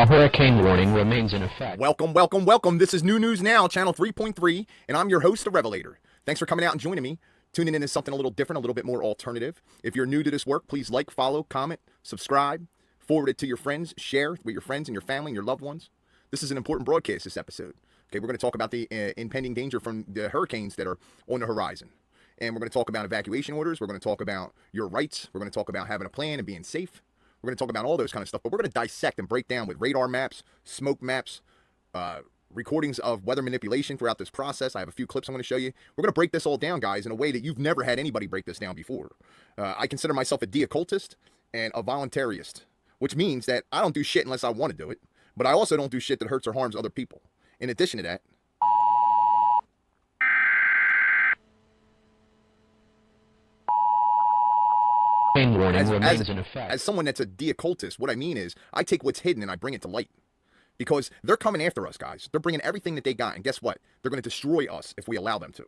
hurricane warning remains in effect. Welcome, welcome, welcome. This is New News Now, channel 3.3, and I'm your host, the Revelator. Thanks for coming out and joining me. Tuning in to something a little different, a little bit more alternative. If you're new to this work, please like, follow, comment, subscribe, forward it to your friends, share with your friends and your family and your loved ones. This is an important broadcast, this episode. Okay, we're going to talk about the impending danger from the hurricanes that are on the horizon. And we're going to talk about evacuation orders. We're going to talk about your rights. We're going to talk about having a plan and being safe. We're going to talk about all those kind of stuff, but we're going to dissect and break down with radar maps, smoke maps, recordings of weather manipulation throughout this process. I have a few clips I'm going to show you. We're going to break this all down, guys, in a way that you've never had anybody break this down before. I consider myself a de-occultist and a voluntarist, which means that I don't do shit unless I want to do it, but I also don't do shit that hurts or harms other people. In addition to that, Warning remains in effect. As someone that's a de-occultist, what I mean is I take what's hidden and I bring it to light. Because they're coming after us, guys. They're bringing everything that they got, and guess what? They're going to destroy us if we allow them to.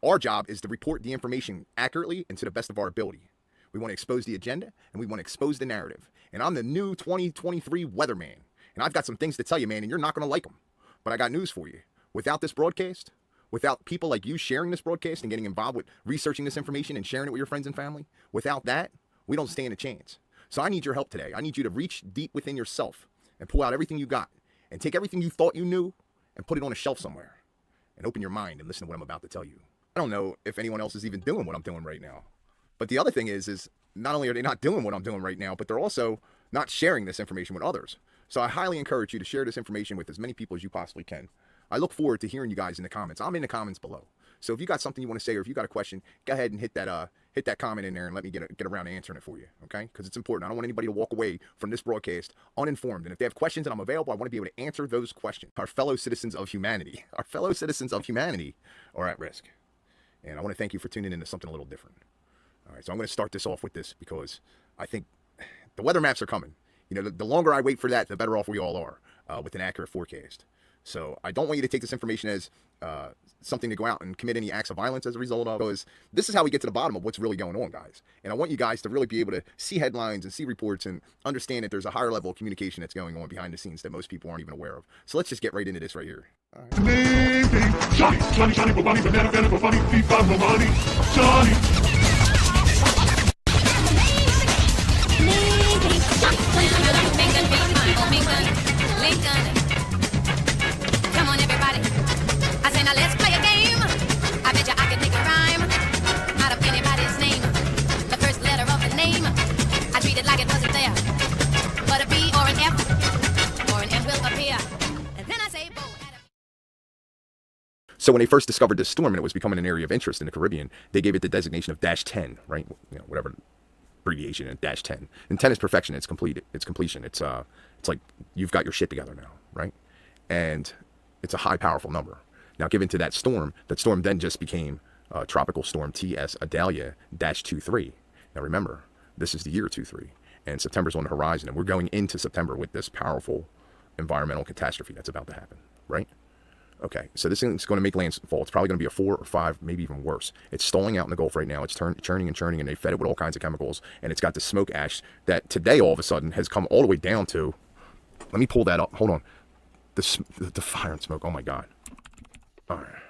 Our job is to report the information accurately and to the best of our ability. We want to expose the agenda, and we want to expose the narrative. And I'm the new 2023 weatherman. And I've got some things to tell you, man, and you're not going to like them. But I got news for you. Without this broadcast, without people like you sharing this broadcast and getting involved with researching this information and sharing it with your friends and family, without that, we don't stand a chance. So I need your help today. I need you to reach deep within yourself and pull out everything you got and take everything you thought you knew and put it on a shelf somewhere and open your mind and listen to what I'm about to tell you. I don't know if anyone else is even doing what I'm doing right now. But the other thing is not only are they not doing what I'm doing right now, but they're also not sharing this information with others. So I highly encourage you to share this information with as many people as you possibly can. I look forward to hearing you guys in the comments. I'm in the comments below. So if you got something you want to say or if you got a question, go ahead and hit that comment in there and let me get around to answering it for you, okay? Because it's important. I don't want anybody to walk away from this broadcast uninformed. And if they have questions and I'm available, I want to be able to answer those questions. Our fellow citizens of humanity are at risk. And I want to thank you for tuning in to something a little different. All right, so I'm going to start this off with this because I think the weather maps are coming. You know, the longer I wait for that, the better off we all are with an accurate forecast. So I don't want you to take this information as something to go out and commit any acts of violence as a result of, because this is how we get to the bottom of what's really going on, guys. And I want you guys to really be able to see headlines and see reports and understand that there's a higher level of communication that's going on behind the scenes that most people aren't even aware of. So let's just get right into this right here. All right. Johnny, banana, funny, money, Johnny. Come on, everybody. I say now let's play a game. I bet you I can make a rhyme out of anybody's name. The first letter of the name, I treat it like it wasn't there. But a B or an F or an M will appear. And then I say boom. So when they first discovered this storm and it was becoming an area of interest in the Caribbean, they gave it the designation of -10, right? You know, whatever abbreviation, -10. And 10 is perfection. It's complete. It's completion. It's like you've got your shit together now, right? And it's a high, powerful number. Now, given to that storm then just became Tropical Storm TS Idalia -23. Now, remember, this is the year 23, and September's on the horizon, and we're going into September with this powerful environmental catastrophe that's about to happen, right? Okay, so this thing's going to make landfall. It's probably going to be a 4 or 5, maybe even worse. It's stalling out in the Gulf right now. It's churning and churning, and they fed it with all kinds of chemicals, and it's got the smoke ash that today, all of a sudden, has come all the way down to, let me pull that up. Hold on. The fire and smoke. Oh, my God. All right.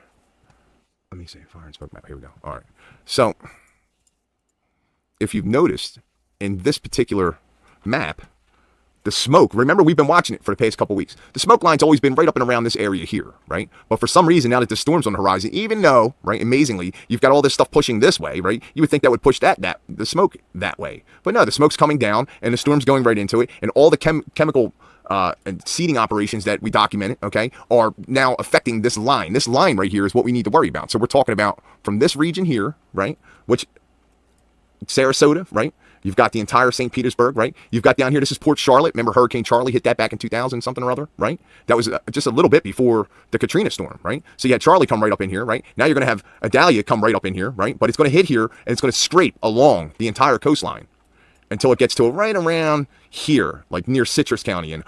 Let me see. Fire and smoke map. Here we go. All right. So, if you've noticed, in this particular map, the smoke, remember we've been watching it for the past couple weeks. The smoke line's always been right up and around this area here, right? But for some reason, now that the storm's on the horizon, even though, right, amazingly, you've got all this stuff pushing this way, right? You would think that would push the smoke that way. But no, the smoke's coming down and the storm's going right into it, and all the chemical and seeding operations that we documented, okay, are now affecting this line. This line right here is what we need to worry about. So we're talking about from this region here, right, which Sarasota, right? You've got the entire St. Petersburg, right? You've got down here, this is Port Charlotte. Remember Hurricane Charlie hit that back in 2000 something or other, right? That was just a little bit before the Katrina storm, right? So you had Charlie come right up in here, right? Now you're going to have Idalia come right up in here, right? But it's going to hit here and it's going to scrape along the entire coastline until it gets to right around here, like near Citrus County and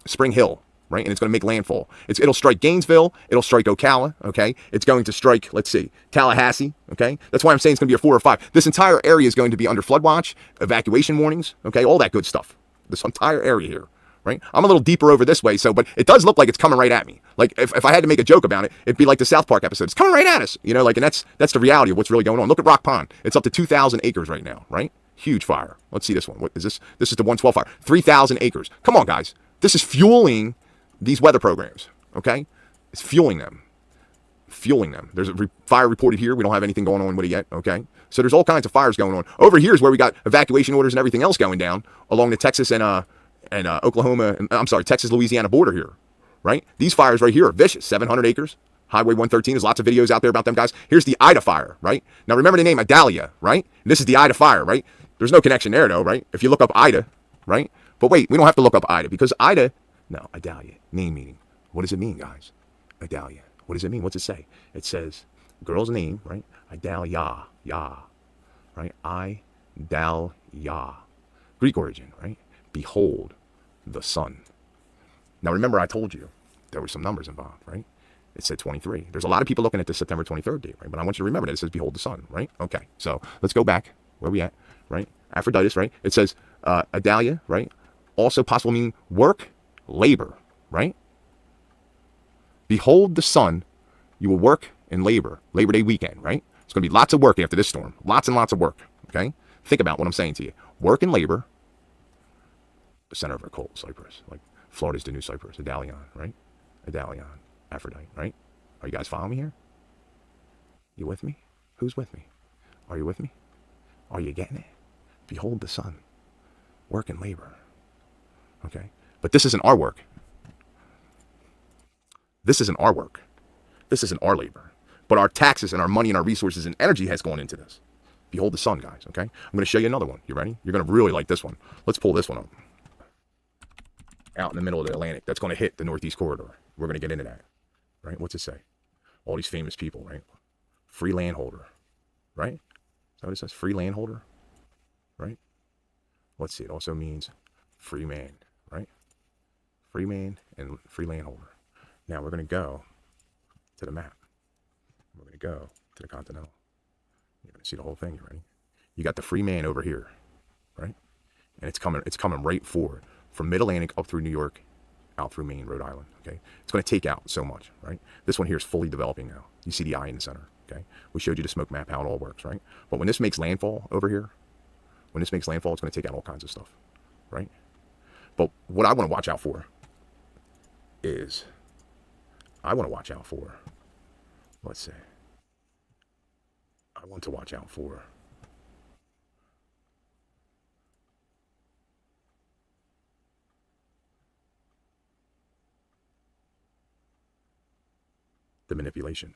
Spring Hill, right? And it's going to make landfall. It'll strike Gainesville. It'll strike Ocala, okay? It's going to strike, let's see, Tallahassee, okay? That's why I'm saying it's going to be a 4 or 5. This entire area is going to be under flood watch, evacuation warnings, okay? All that good stuff. This entire area here, right? I'm a little deeper over this way, so, but it does look like it's coming right at me. Like, if I had to make a joke about it, it'd be like the South Park episode. It's coming right at us, you know, like, and that's the reality of what's really going on. Look at Rock Pond. It's up to 2,000 acres right now, right? Huge fire. Let's see this one. What is this? This is the 112 fire. 3,000 acres. Come on, guys. This is fueling these weather programs, okay? It's fueling them. Fueling them. There's a fire reported here. We don't have anything going on with it yet, okay? So there's all kinds of fires going on. Over here is where we got evacuation orders and everything else going down along the Texas and Oklahoma, and I'm sorry, Texas, Louisiana border here, right? These fires right here are vicious. 700 acres, Highway 113. There's lots of videos out there about them guys. Here's the Ida fire, right? Now remember the name Idalia, right? This is the Ida fire, right? There's no connection there though, right? If you look up Ida, right? But wait, we don't have to look up Ida because Ida, no, Idalia, name meaning. What does it mean, guys? Idalia. What does it mean? What's it say? It says girl's name, right? Idalia, right? Idalia. Greek origin, right? Behold the sun. Now remember I told you there were some numbers involved, right? It said 23. There's a lot of people looking at the September 23rd date, right? But I want you to remember that it says behold the sun, right? Okay, so let's go back. Where we at, right? Aphrodite, right? It says Idalia, right? Also possible meaning work, labor, right? Behold the sun, you will work and labor. Labor Day weekend, right? It's going to be lots of work after this storm. Lots and lots of work, okay? Think about what I'm saying to you. Work and labor, the center of our cold, Cyprus. Like Florida's the new Cyprus. Idalion, right? Idalion, Aphrodite, right? Are you guys following me here? You with me? Who's with me? Are you with me? Are you getting it? Behold the sun. Work and labor. Okay? But this isn't our work. This isn't our work. This isn't our labor. But our taxes and our money and our resources and energy has gone into this. Behold the sun, guys, okay? I'm going to show you another one. You ready? You're going to really like this one. Let's pull this one up. Out in the middle of the Atlantic. That's going to hit the Northeast Corridor. We're going to get into that. Right? What's it say? All these famous people, right? Free landholder. Right? Is that what it says? Free landholder? Right? Let's see. It also means free man. Right? Free man and free landholder. Now we're going to go to the map. We're going to go to the Continental. You're going to see the whole thing. You ready? You got the free man over here, right? And it's coming right forward from Mid-Atlantic up through New York, out through Maine, Rhode Island, okay? It's going to take out so much, right? This one here is fully developing now. You see the eye in the center, okay? We showed you the smoke map, how it all works, right? But when this makes landfall over here, it's going to take out all kinds of stuff, right? But what I want to watch out for is, let's say, I want to watch out for the manipulation.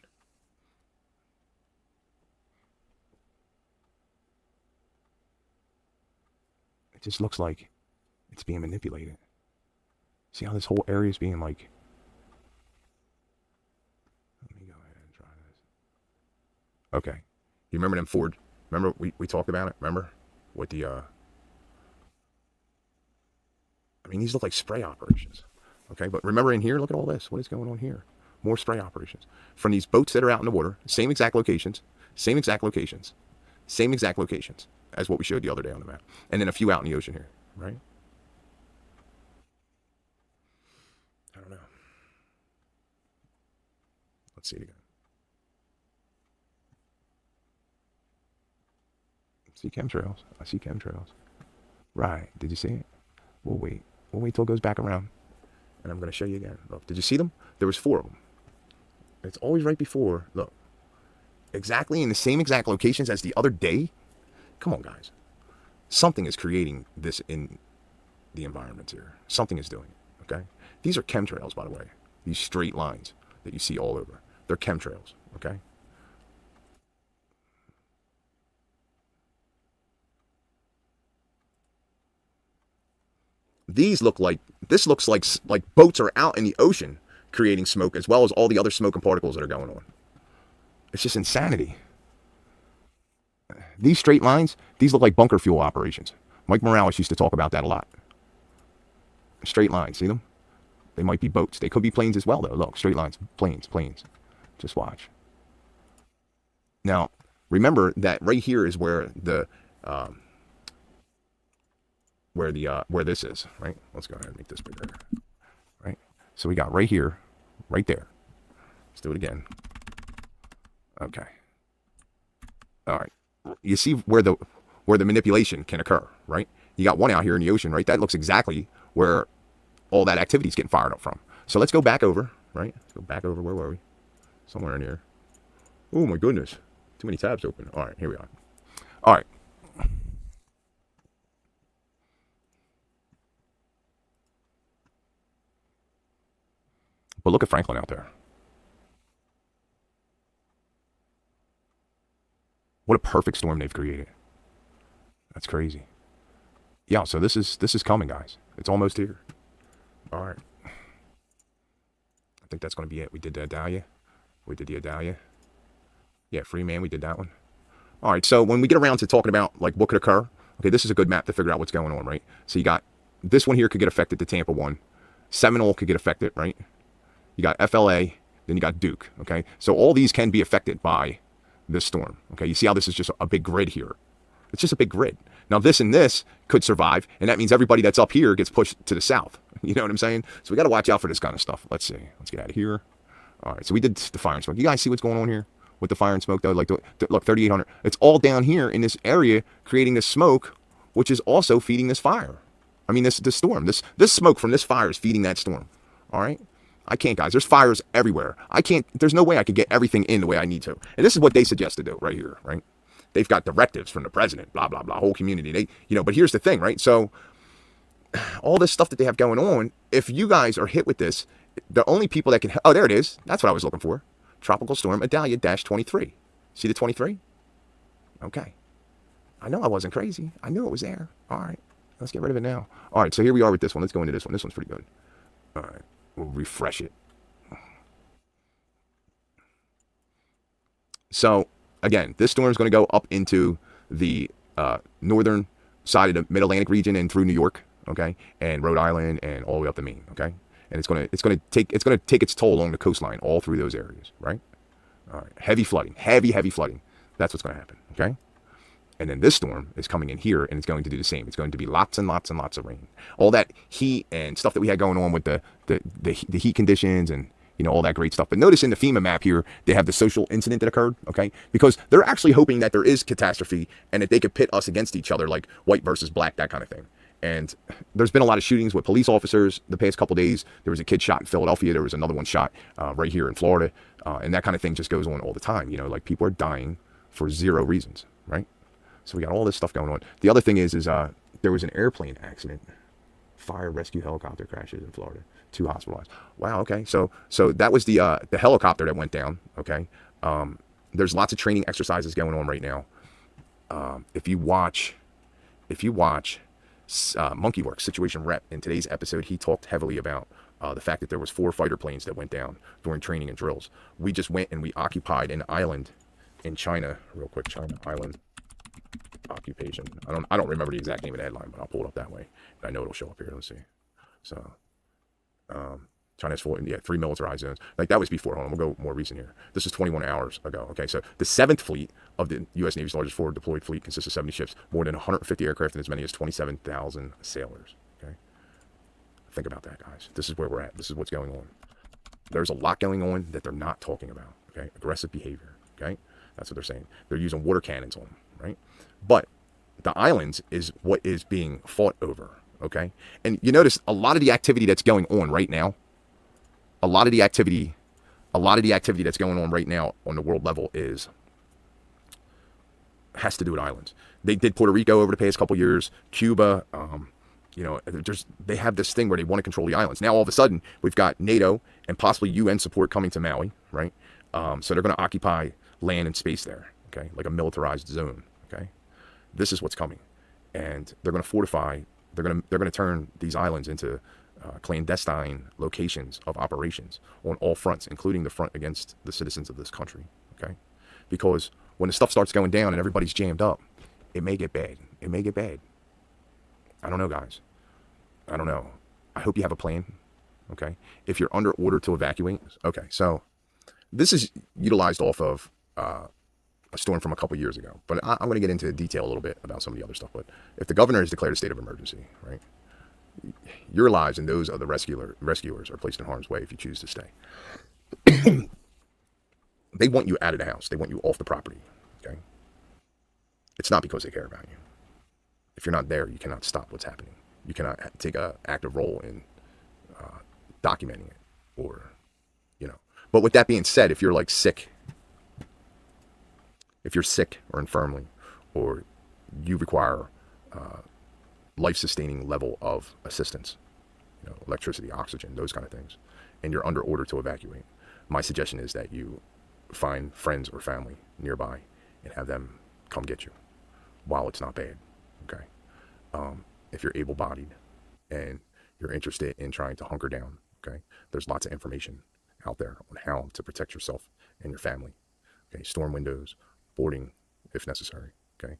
It just looks like it's being manipulated. See how this whole area is being like, let me go ahead and try this. Okay. You remember them Ford? Remember we talked about it? Remember? With the, I mean, these look like spray operations. Okay, but remember in here, look at all this. What is going on here? More spray operations. From these boats that are out in the water, same exact locations as what we showed the other day on the map. And then a few out in the ocean here, right? I don't know. Let's see it again. See chemtrails. I see chemtrails. Right. Did you see it? We'll wait. We'll wait till it goes back around. And I'm going to show you again. Look, did you see them? There was 4 of them. It's always right before. Look. Exactly in the same exact locations as the other day. Come on, guys. Something is creating this in the environment here. Something is doing it. Okay? These are chemtrails, by the way. These straight lines that you see all over. They're chemtrails. Okay? This looks like boats are out in the ocean creating smoke, as well as all the other smoke and particles that are going on. It's just insanity. These straight lines, these look like bunker fuel operations. Mike Morales used to talk about that a lot. Straight lines, see them? They might be boats. They could be planes as well, though. Look, straight lines, planes. Just watch. Now, remember that right here is where the where this is, right? Let's go ahead and make this bigger, right? So we got right here, right there. Let's do it again. Okay. All right. You see where the manipulation can occur, right? You got one out here in the ocean, right? That looks exactly where all that activity is getting fired up from. So let's go back over, right? Let's go back over. Where were we? Somewhere in here. Oh my goodness. Too many tabs open. All right, here we are. All right. But look at Franklin out there. What a perfect storm they've created. That's crazy. Yeah, so this is coming, guys. It's almost here. All right. I think that's going to be it. We did the Idalia. We did the Idalia. Yeah, Freeman, we did that one. All right, so when we get around to talking about like what could occur, okay, this is a good map to figure out what's going on, right? So you got this one here could get affected, the Tampa one. Seminole could get affected, right? You got FLA, then you got Duke, okay? So all these can be affected by this storm, okay? You see how this is just a big grid here. It's just a big grid. Now this and this could survive, and that means everybody that's up here gets pushed to the south. You know what I'm saying? So we got to watch out for this kind of stuff. Let's see. Let's get out of here. All right, so we did the fire and smoke. You guys see what's going on here with the fire and smoke, though? Like, look, 3,800. It's all down here in this area creating this smoke, which is also feeding this fire. I mean, this storm. This smoke from this fire is feeding that storm. All right? I can't, guys. There's fires everywhere. I can't. There's no way I could get everything in the way I need to. And this is what they suggest to do right here, right? They've got directives from the president, blah, blah, blah, whole community. But here's the thing, right? So all this stuff that they have going on, if you guys are hit with this, the only people that can, oh, there it is. That's what I was looking for. Tropical Storm Idalia -23. See the 23? Okay. I know I wasn't crazy. I knew it was there. All right. Let's get rid of it now. All right. So here we are with this one. Let's go into this one. This one's pretty good. All right. We'll refresh it. So again, this storm is going to go up into the northern side of the Mid-Atlantic region and through New York, okay, and Rhode Island and all the way up to Maine, okay. And it's going to take its toll along the coastline, all through those areas, right? All right, heavy flooding, heavy flooding. That's what's going to happen, okay. And then this storm is coming in here, and it's going to do the same. It's going to be lots and lots and lots of rain. All that heat and stuff that we had going on with the heat conditions and all that great stuff. But notice in the FEMA map here, they have the social incident that occurred, okay? Because they're actually hoping that there is catastrophe and that they could pit us against each other, like white versus black, that kind of thing. And there's been a lot of shootings with police officers the past couple days. There was a kid shot in Philadelphia. There was another one shot right here in Florida. And that kind of thing just goes on all the time. Like people are dying for zero reasons, right? So we got all this stuff going on. The other thing is there was an airplane accident. Fire rescue helicopter crashes in Florida. 2 hospitalized. Wow. Okay. So that was the helicopter that went down. Okay. There's lots of training exercises going on right now. If you watch Monkey Works Situation Rep in today's episode, he talked heavily about the fact that there was 4 fighter planes that went down during training and drills. We just went and we occupied an island in China. Real quick, China island occupation. I don't remember the exact name of the headline, but I'll pull it up that way. I know it'll show up here. Let's see. So. China's 3 militarized zones. Like that was before. Hold on, we'll go more recent here. This is 21 hours ago. Okay, so the 7th fleet of the U.S. Navy's largest forward deployed fleet consists of 70 ships, more than 150 aircraft, and as many as 27,000 sailors. Okay, think about that, guys. This is where we're at. This is what's going on. There's a lot going on that they're not talking about. Okay, aggressive behavior. Okay, that's what they're saying. They're using water cannons on them, right? But the islands is what is being fought over. Okay. And you notice a lot of the activity that's going on right now, a lot of the activity that's going on right now on the world level has to do with islands. They did Puerto Rico over the past couple years, Cuba, they have this thing where they want to control the islands. Now, all of a sudden, we've got NATO and possibly UN support coming to Maui, right? So they're going to occupy land and space there, okay? Like a militarized zone, okay? This is what's coming. And they're going to fortify. They're going to turn these islands into clandestine locations of operations on all fronts, including the front against the citizens of this country. Okay, because when the stuff starts going down and everybody's jammed up, it may get bad. It may get bad. I don't know, guys. I don't know. I hope you have a plan. Okay, if you're under order to evacuate. Okay, so this is utilized off of a storm from a couple years ago. But I'm going to get into detail a little bit about some of the other stuff. But if the governor has declared a state of emergency, right, your lives and those of the rescuers are placed in harm's way if you choose to stay. They want you out of the house. They want you off the property. Okay. It's not because they care about you. If you're not there, you cannot stop what's happening. You cannot take an active role in documenting it, or, you know. But with that being said, if you're like sick, if you're sick or infirmly, or you require life-sustaining level of assistance, you know, electricity, oxygen, those kind of things, and you're under order to evacuate, my suggestion is that you find friends or family nearby and have them come get you while it's not bad. Okay. If you're able-bodied and you're interested in trying to hunker down, okay, there's lots of information out there on how to protect yourself and your family. Okay, storm windows, boarding if necessary. Okay,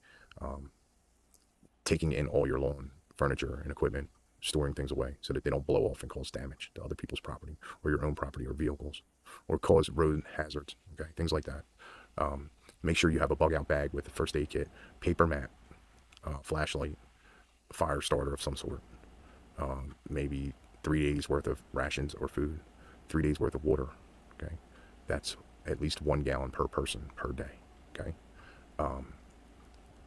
taking in all your lawn furniture and equipment, storing things away so that they don't blow off and cause damage to other people's property or your own property or vehicles, or cause road hazards. Okay, things like that. Make sure you have a bug-out bag with a first aid kit, paper mat, flashlight, fire starter of some sort, maybe 3 days worth of rations or food, 3 days worth of water. Okay, that's at least 1 gallon per person per day. Okay,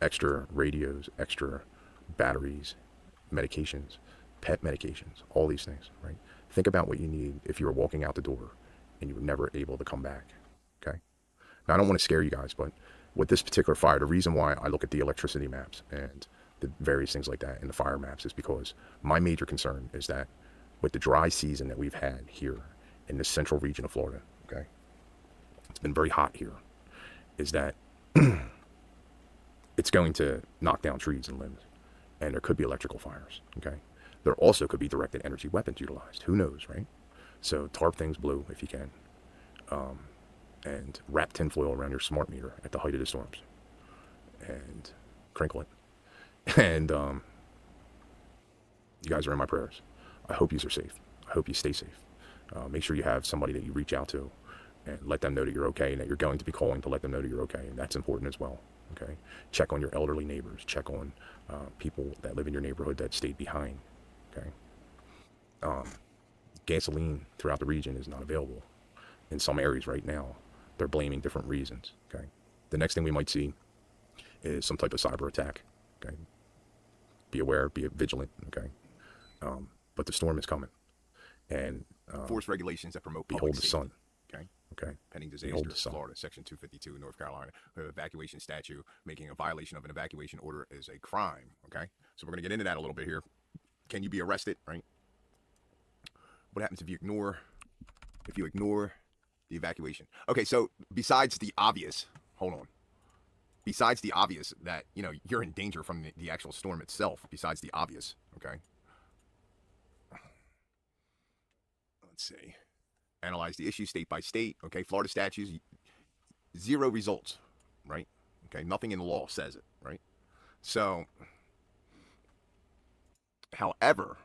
extra radios, extra batteries, medications, pet medications, all these things. Right, think about what you need if you were walking out the door and you were never able to come back. Okay, now I don't want to scare you guys, but with this particular fire, the reason why I look at the electricity maps and the various things like that in the fire maps is because my major concern is that with the dry season that we've had here in the central region of Florida, okay, it's been very hot here, is that it's going to knock down trees and limbs, and there could be electrical fires. Okay, there also could be directed energy weapons utilized. Who knows, right? So tarp things blue if you can, and wrap tinfoil around your smart meter at the height of the storms, and crinkle it. And you guys are in my prayers. I hope you are safe. I hope you stay safe. Make sure you have somebody that you reach out to and let them know that you're okay, and that you're going to be calling to let them know that you're okay. And that's important as well. Okay. Check on your elderly neighbors. Check on people that live in your neighborhood that stayed behind. Okay. Gasoline throughout the region is not available in some areas right now. They're blaming different reasons. Okay. The next thing we might see is some type of cyber attack. Okay. Be aware, be vigilant. Okay. But the storm is coming, and force regulations that promote behold public the safety. sun. Okay. Okay. Pending disaster, Florida, Section 252, North Carolina, evacuation statute, making a violation of an evacuation order is a crime. Okay. So we're going to get into that a little bit here. Can you be arrested? Right. What happens if you ignore the evacuation? Okay. So besides the obvious, besides the obvious that, you know, you're in danger from the actual storm itself, besides the obvious, okay? Let's see. Analyze the issue state by state, okay? Florida statutes, 0 results, right? Okay, nothing in the law says it, right? So, however,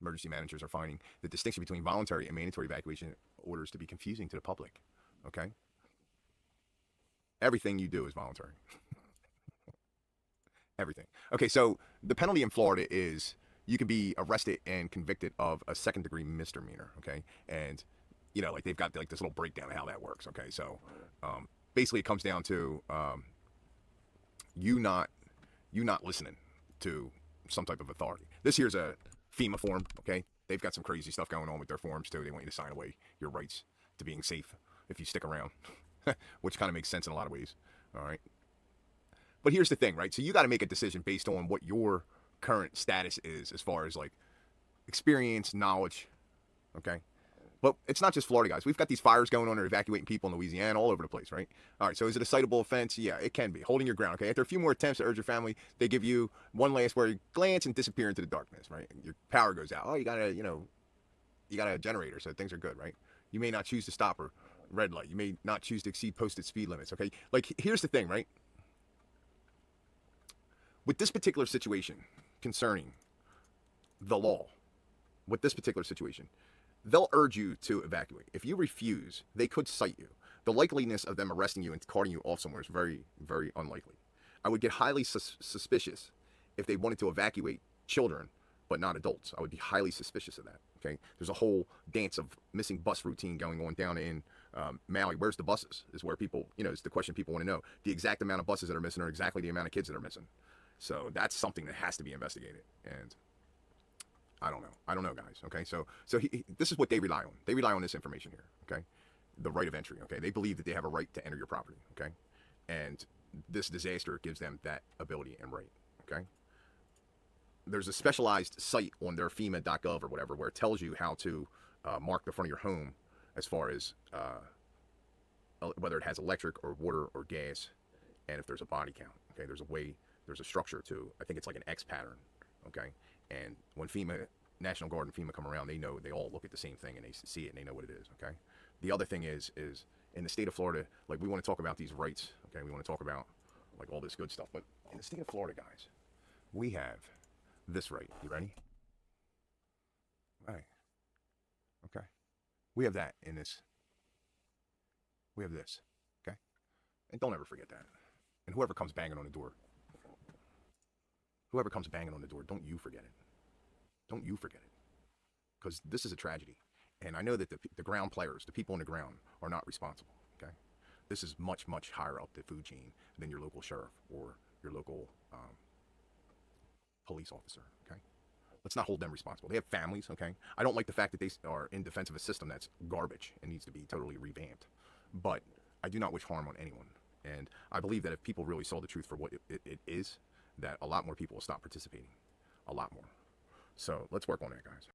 emergency managers are finding the distinction between voluntary and mandatory evacuation orders to be confusing to the public, okay? Everything you do is voluntary. Everything. Okay, so the penalty in Florida is you can be arrested and convicted of a second-degree misdemeanor, okay? And, you know, like they've got like this little breakdown of how that works, okay? So basically it comes down to you not listening to some type of authority. This here's a FEMA form, okay? They've got some crazy stuff going on with their forms, too. They want you to sign away your rights to being safe if you stick around. Which kind of makes sense in a lot of ways. All right. But here's the thing, right? So you got to make a decision based on what your current status is as far as like experience, knowledge. Okay. But it's not just Florida, guys. We've got these fires going on. They're evacuating people in Louisiana, all over the place, right? All right. So is it a citable offense? Yeah, it can be. Holding your ground. Okay. After a few more attempts to urge your family, they give you one last word, glance, and disappear into the darkness, right? Your power goes out. Oh, you got a generator, so things are good, right? You may not choose to stop or red light. You may not choose to exceed posted speed limits, okay? Like, here's the thing, right? With this particular situation concerning the law, with this particular situation, they'll urge you to evacuate. If you refuse, they could cite you. the likeliness of them arresting you and carting you off somewhere is very, very unlikely. I would get highly suspicious if they wanted to evacuate children but not adults. I would be highly suspicious of that. Okay, there's a whole dance of missing bus routine going on down in Maui. Where's the buses? Is where people, it's the question people want to know. The exact amount of buses that are missing or exactly the amount of kids that are missing. So that's something that has to be investigated. And I don't know, guys. Okay, so this is what they rely on. They rely on this information here. Okay, the right of entry. Okay, they believe that they have a right to enter your property. Okay, and this disaster gives them that ability and right. Okay. There's a specialized site on their FEMA.gov or whatever where it tells you how to mark the front of your home as far as whether it has electric or water or gas, and if there's a body count. Okay, there's a structure to, I think it's like an X pattern. Okay, and when National Guard and FEMA come around, they all look at the same thing and they see it and they know what it is. Okay, the other thing is in the state of Florida, like, we want to talk about these rights. Okay, we want to talk about like all this good stuff, but in the state of Florida, guys, we have this right. You ready? All right. Okay. We have that in this. We have this. Okay. And don't ever forget that. And whoever comes banging on the door, don't you forget it. Don't you forget it. Because this is a tragedy. And I know that the ground players, the people on the ground, are not responsible. Okay. This is much, much higher up the food chain than your local sheriff or your local police officer. Okay, let's not hold them responsible. They have families. Okay, I don't like the fact that they are in defense of a system that's garbage and needs to be totally revamped, but I do not wish harm on anyone. And I believe that if people really saw the truth for what it is, that a lot more people will stop participating. A lot more. So let's work on that, guys.